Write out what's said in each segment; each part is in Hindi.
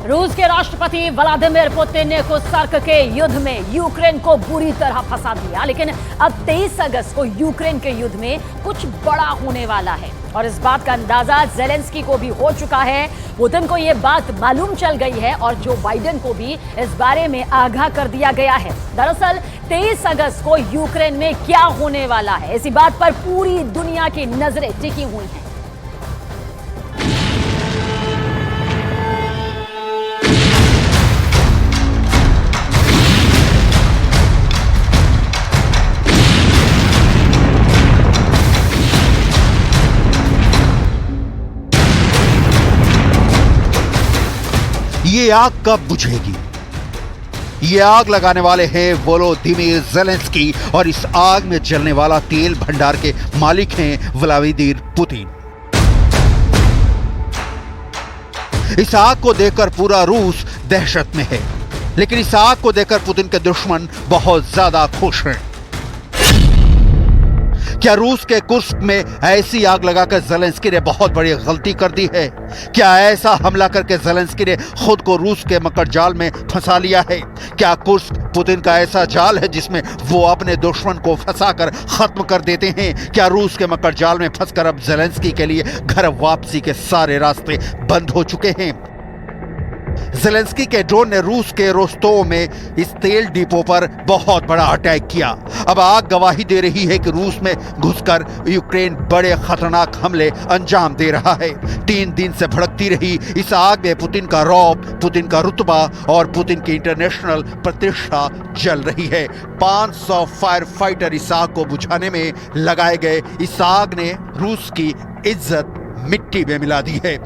रूस के राष्ट्रपति व्लादिमीर पुतिन ने कुर्स्क के युद्ध में यूक्रेन को बुरी तरह फंसा दिया, लेकिन अब 23 अगस्त को यूक्रेन के युद्ध में कुछ बड़ा होने वाला है और इस बात का अंदाजा ज़ेलेंस्की को भी हो चुका है। पुतिन को यह बात मालूम चल गई है और जो बाइडेन को भी इस बारे में आगाह कर दिया गया है। दरअसल 23 अगस्त को यूक्रेन में क्या होने वाला है, इसी बात पर पूरी दुनिया की नजरें टिकी हुई हैं। ये आग कब बुझेगी? ये आग लगाने वाले हैं वोलोदिमीर ज़ेलेंस्की और इस आग में जलने वाला तेल भंडार के मालिक हैं व्लादिमीर पुतिन। इस आग को देखकर पूरा रूस दहशत में है, लेकिन इस आग को देखकर पुतिन के दुश्मन बहुत ज्यादा खुश हैं। क्या रूस के कुर्स्क में ऐसी आग लगाकर ज़ेलेंस्की ने बहुत बड़ी गलती कर दी है? क्या ऐसा हमला करके ज़ेलेंस्की ने खुद को रूस के मकर जाल में फंसा लिया है? क्या कुर्स्क पुतिन का ऐसा जाल है जिसमें वो अपने दुश्मन को फंसाकर खत्म कर देते हैं? क्या रूस के मकर जाल में फंसकर अब ज़ेलेंस्की के लिए घर वापसी के सारे रास्ते बंद हो चुके हैं? ज़ेलेंस्की के ड्रोन ने रूस के रोस्तोव में इस तेल डिपो पर बहुत बड़ा अटैक किया। अब आग गवाही दे रही है कि रूस में घुसकर यूक्रेन बड़े खतरनाक हमले अंजाम दे रहा है। 3 दिन से भड़कती रही इस आग में पुतिन का रौब, पुतिन का रुतबा और पुतिन की इंटरनेशनल प्रतिष्ठा जल रही है। 500 फायर फाइटर इस आग को बुझाने में लगाए गए। इस आग ने रूस की इज्जत मिट्टी में मिला दी है।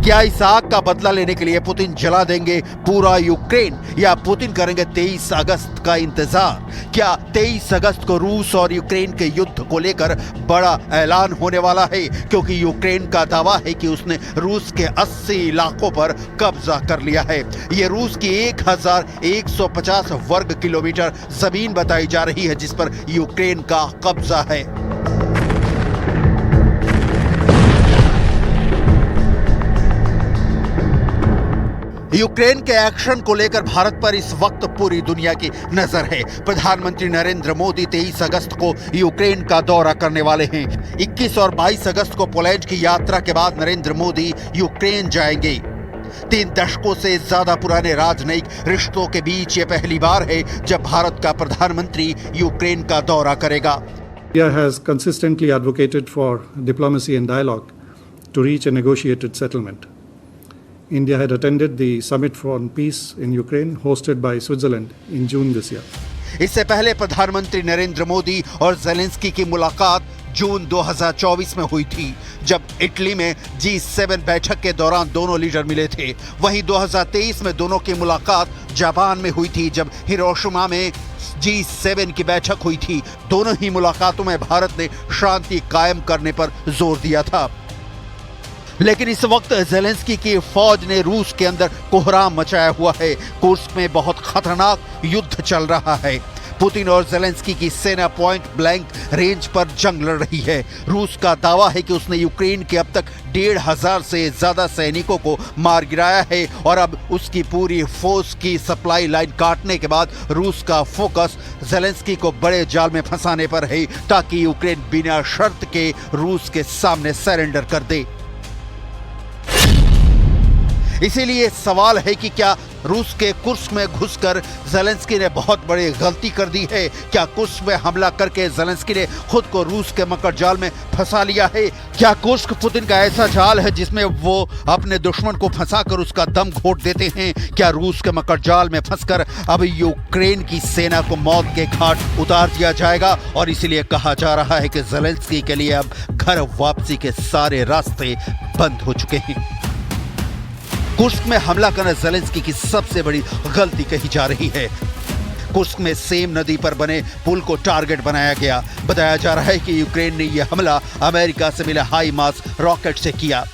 क्या इस आग का बदला लेने के लिए पुतिन जला देंगे पूरा यूक्रेन या पुतिन करेंगे 23 अगस्त का इंतजार? क्या 23 अगस्त को रूस और यूक्रेन के युद्ध को लेकर बड़ा ऐलान होने वाला है? क्योंकि यूक्रेन का दावा है कि उसने रूस के 80 इलाकों पर कब्जा कर लिया है। ये रूस की 1150 वर्ग किलोमीटर जमीन बताई जा रही है जिस पर यूक्रेन का कब्जा है। यूक्रेन के एक्शन को लेकर भारत पर इस वक्त पूरी दुनिया की नजर है। प्रधानमंत्री नरेंद्र मोदी 23 अगस्त को यूक्रेन का दौरा करने वाले हैं। 21 और 22 अगस्त को पोलैंड की यात्रा के बाद नरेंद्र मोदी यूक्रेन जाएंगे। 3 दशकों से ज्यादा पुराने राजनयिक रिश्तों के बीच ये पहली बार है जब भारत का प्रधानमंत्री यूक्रेन का दौरा करेगा। India has consistently advocated for diplomacy and dialogue to reach a negotiated settlement. India had attended the Summit on Peace in Ukraine, hosted by Switzerland in June this year. इससे पहले प्रधानमंत्री नरेंद्र मोदी और ज़ेलेंस्की की मुलाकात जून 2024 में हुई थी, जब इटली में G7 बैठक के दौरान दोनों लीडर मिले थे। वहीं 2023 में दोनों की मुलाकात जापान में हुई थी, जब हिरोशिमा में G7 की बैठक हुई थी। दोनों ही मुलाकातों में भारत ने शांति कायम करने पर जोर दिया था। लेकिन इस वक्त ज़ेलेंस्की की फौज ने रूस के अंदर कोहराम मचाया हुआ है। कुर्स्क में बहुत खतरनाक युद्ध चल रहा है। पुतिन और ज़ेलेंस्की की सेना पॉइंट ब्लैंक रेंज पर जंग लड़ रही है। रूस का दावा है कि उसने यूक्रेन के अब तक 1,500 से ज्यादा सैनिकों को मार गिराया है और अब उसकी पूरी फोर्स की सप्लाई लाइन काटने के बाद रूस का फोकस ज़ेलेंस्की को बड़े जाल में फंसाने पर है, ताकि यूक्रेन बिना शर्त के रूस के सामने सरेंडर कर दे। इसीलिए सवाल है कि क्या रूस के कुर्स्क में घुसकर ज़ेलेंस्की ने बहुत बड़ी गलती कर दी है? क्या कुर्स्क में हमला करके ज़ेलेंस्की ने खुद को रूस के मकर जाल में फंसा लिया है? क्या कुर्स्क पुतिन का ऐसा जाल है जिसमें वो अपने दुश्मन को फंसाकर उसका दम घोट देते हैं? क्या रूस के मकर जाल में फंसकर अब यूक्रेन की सेना को मौत के घाट उतार दिया जाएगा? और इसीलिए कहा जा रहा है कि ज़ेलेंस्की के लिए अब घर वापसी के सारे रास्ते बंद हो चुके हैं। कुर्स्क में हमला करना ज़ेलेंस्की की सबसे बड़ी गलती कही जा रही है। कुर्स्क में सेम नदी पर बने पुल को टारगेट बनाया गया। बताया जा रहा है कि यूक्रेन ने यह हमला अमेरिका से मिले हाई मास रॉकेट से किया।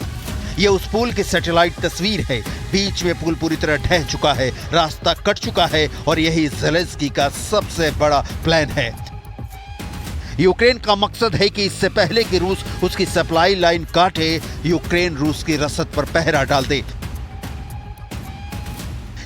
यह उस पुल की सैटेलाइट तस्वीर है। बीच में पुल पूरी तरह ढह चुका है, रास्ता कट चुका है और यही ज़ेलेंस्की का सबसे बड़ा प्लान है। यूक्रेन का मकसद है कि इससे पहले कि रूस उसकी सप्लाई लाइन काटे, यूक्रेन रूस की रसद पर पहरा डाल दे,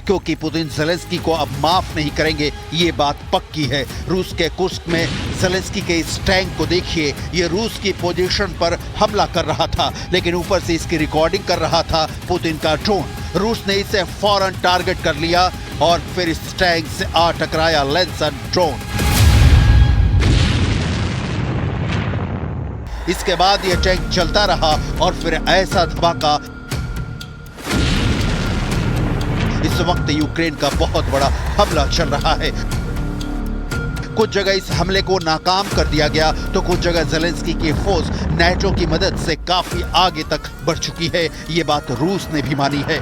क्योंकि पुतिन ज़ेलेंस्की को अब माफ नहीं करेंगे, ये बात पक्की है। रूस के कुर्स्क में ज़ेलेंस्की के इस टैंक को देखिए, ये रूस की पोजीशन पर हमला कर रहा था, लेकिन ऊपर से इसकी रिकॉर्डिंग कर रहा था पुतिन का ड्रोन। रूस ने इसे फौरन टारगेट कर लिया और फिर इस टैंक से आ टकराया लेंसन ड्रोन। इसके बाद यह टैंक चलता रहा और फिर ऐसा धमाका। इस वक्त यूक्रेन का बहुत बड़ा हमला चल रहा है। कुछ जगह इस हमले को नाकाम कर दिया गया, तो कुछ जगह ज़ेलेंस्की की फौज नाटो की मदद से काफी आगे तक बढ़ चुकी है। ये बात रूस ने भी मानी है।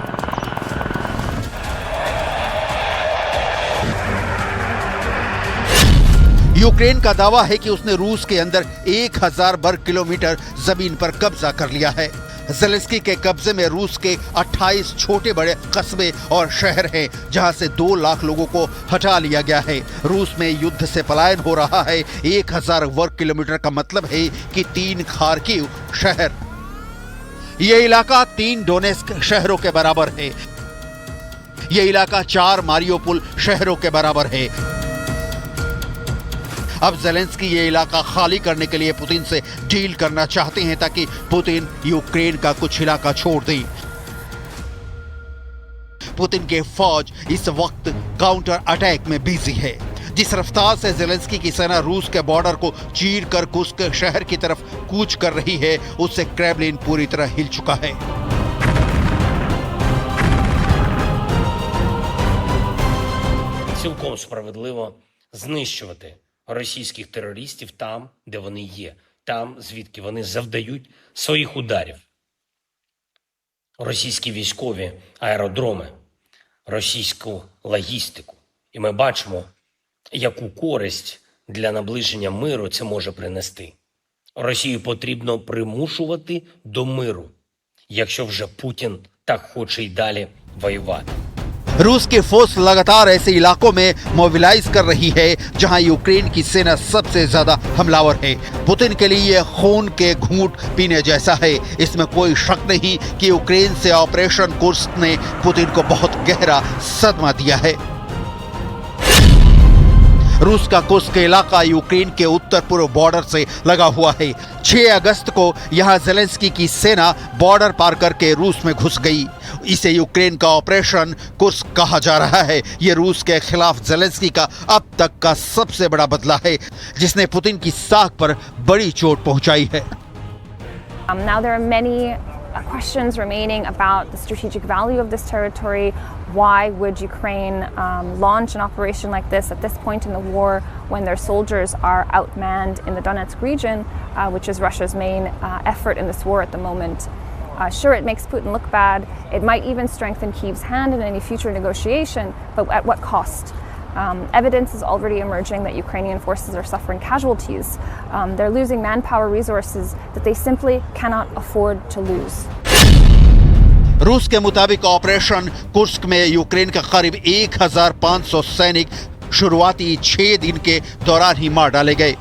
यूक्रेन का दावा है कि उसने रूस के अंदर 1000 वर्ग किलोमीटर जमीन पर कब्जा कर लिया है। ज़ेलेंस्की के कब्जे में रूस के 28 छोटे बड़े कस्बे और शहर हैं, जहां से 2 लाख लोगों को हटा लिया गया है। रूस में युद्ध से पलायन हो रहा है। 1000 वर्ग किलोमीटर का मतलब है कि 3 खार्किव शहर। यह इलाका 3 डोनेस्क शहरों के बराबर है। यह इलाका 4 मारियोपोल शहरों के बराबर है। अब ज़ेलेंस्की ये इलाका खाली करने के लिए पुतिन से डील करना चाहते हैं, ताकि पुतिन यूक्रेन का कुछ इलाका छोड़ दें। पुतिन के फौज इस वक्त काउंटर अटैक में बिजी है। जिस रफ्तार से ज़ेलेंस्की की सेना रूस के बॉर्डर को चीर कर कुर्स्क शहर की तरफ कूच कर रही है, उससे क्रेमलिन पूरी तरह हिल चुका है। Цілком справедливо знищувати російських терористів там, де вони є, там, звідки вони завдають своїх ударів. Російські військові аеродроми, російську логістику. І ми бачимо, яку користь для наближення миру це може принести. Росію потрібно примушувати до миру, якщо вже Путін так хоче й далі воювати. रूस की फोर्स लगातार ऐसे इलाकों में मोबिलाइज कर रही है जहां यूक्रेन की सेना सबसे ज्यादा हमलावर है। पुतिन के लिए यह खून के घूंट पीने जैसा है। इसमें कोई शक नहीं कि यूक्रेन से ऑपरेशन कुर्स्क ने पुतिन को बहुत गहरा सदमा दिया है। रूस का कुर्स्क इलाका यूक्रेन के उत्तर पूर्व बॉर्डर से लगा हुआ है। 6 अगस्त को यहां ज़ेलेंस्की की सेना बॉर्डर पार करके रूस में घुस गई। इसे यूक्रेन का ऑपरेशन कुर्स्क कहा जा रहा है। ये रूस के खिलाफ ज़ेलेंस्की का अब तक का सबसे बड़ा बदला है, जिसने पुतिन की साख पर बड़ी चोट पहुंचाई है। Now there are many questions remaining about the strategic value of this territory. Why would Ukraine launch an operation like this at this point in the war when their soldiers are outmanned in the Donetsk region, which is Russia's main effort in this war at the moment? Sure, it makes Putin look bad. It might even strengthen Kyiv's hand in any future negotiation, but at what cost? Evidence is already emerging that Ukrainian forces are suffering casualties. They're losing manpower resources that they simply cannot afford to lose. रूस के मुताबिक ऑपरेशन कुर्स्क में यूक्रेन के करीब 1500 सैनिक शुरुआती 6 दिन के दौरान ही मार डाले गए।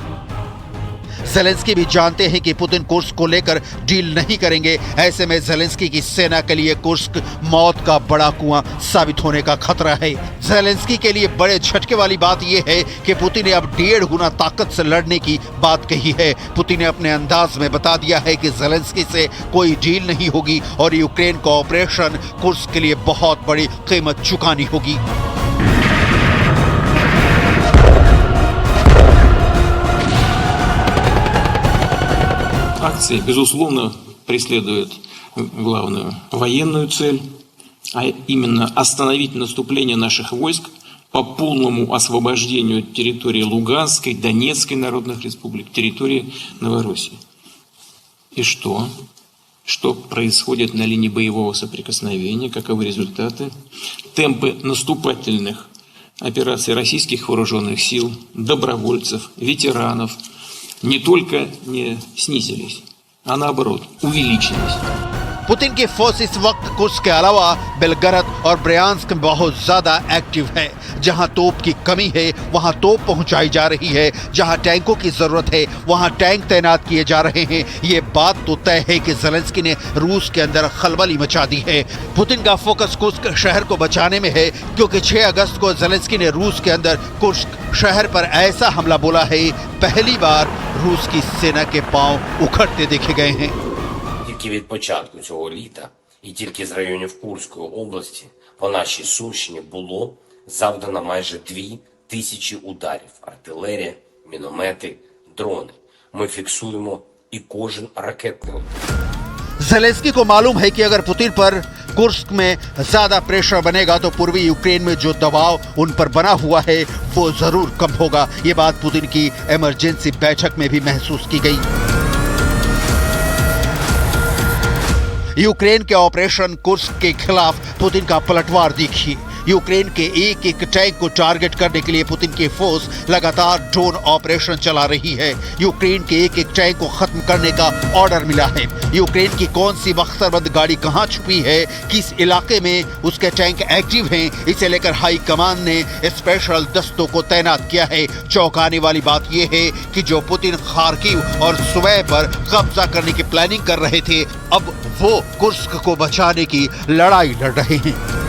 ज़ेलेंस्की भी जानते हैं कि पुतिन कुर्स्क को लेकर डील नहीं करेंगे। ऐसे में ज़ेलेंस्की की सेना के लिए कुर्स्क मौत का बड़ा कुआं साबित होने का खतरा है। ज़ेलेंस्की के लिए बड़े झटके वाली बात यह है कि पुतिन ने अब 1.5 गुना ताकत से लड़ने की बात कही है। पुतिन ने अपने अंदाज में बता दिया है कि ज़ेलेंस्की से कोई डील नहीं होगी और यूक्रेन का ऑपरेशन कुर्स्क के लिए बहुत बड़ी कीमत चुकानी होगी। Акции, безусловно, преследуют главную военную цель, а именно остановить наступление наших войск по полному освобождению территории Луганской, Донецкой народных республик, территории Новороссии. И что? Что происходит на линии боевого соприкосновения? Каковы результаты? Темпы наступательных операций российских вооруженных сил, добровольцев, ветеранов не только не снизились, а наоборот увеличились. पुतिन की फोर्स इस वक्त कुर्स्क के अलावा बेलगरद और ब्रयांस्क में बहुत ज्यादा एक्टिव है। जहां तोप की कमी है वहां तोप पहुंचाई जा रही है, जहां टैंकों की जरूरत है वहां टैंक तैनात किए जा रहे हैं। ये बात तो तय है कि ज़ेलेंस्की ने रूस के अंदर खलबली मचा दी है। पुतिन का फोकस कुर्स्क शहर को बचाने में है, क्योंकि 6 अगस्त को ज़ेलेंस्की ने रूस के अंदर कुर्स्क शहर पर ऐसा हमला बोला है, पहली बार रूस की सेना के पांव उखड़ते देखे गए हैं। Тільки від початку цього літа і тільки з районів Курської області по нашій Сумщині було завдано майже 2000 ударів. Артилерія, міномети, дрони. Ми фіксуємо і кожен ракетний удар. ज़ेलेंस्की को मालूम है कि अगर पुतिन पर कुर्स्क में ज्यादा प्रेशर बनेगा तो पूर्वी यूक्रेन में जो दबाव उन पर बना हुआ है वो जरूर कम होगा। ये बात पुतिन की इमरजेंसी बैठक में भी महसूस की गई। यूक्रेन के ऑपरेशन कुर्स्क के खिलाफ पुतिन का पलटवार देखिए। यूक्रेन के एक एक टैंक को टारगेट करने के लिए पुतिन की फोर्स लगातार ड्रोन ऑपरेशन चला रही है। यूक्रेन के एक एक टैंक को खत्म करने का ऑर्डर मिला है। यूक्रेन की कौन सी बख्तरबंद गाड़ी कहां छुपी है, किस इलाके में उसके टैंक एक्टिव हैं, इसे लेकर हाई कमान ने स्पेशल दस्तों को तैनात किया है। चौंकाने वाली बात यह है कि जो पुतिन खार्किव और सुवै पर कब्जा करने की प्लानिंग कर रहे थे, अब वो कुर्स्क को बचाने की लड़ाई लड़ रहे हैं।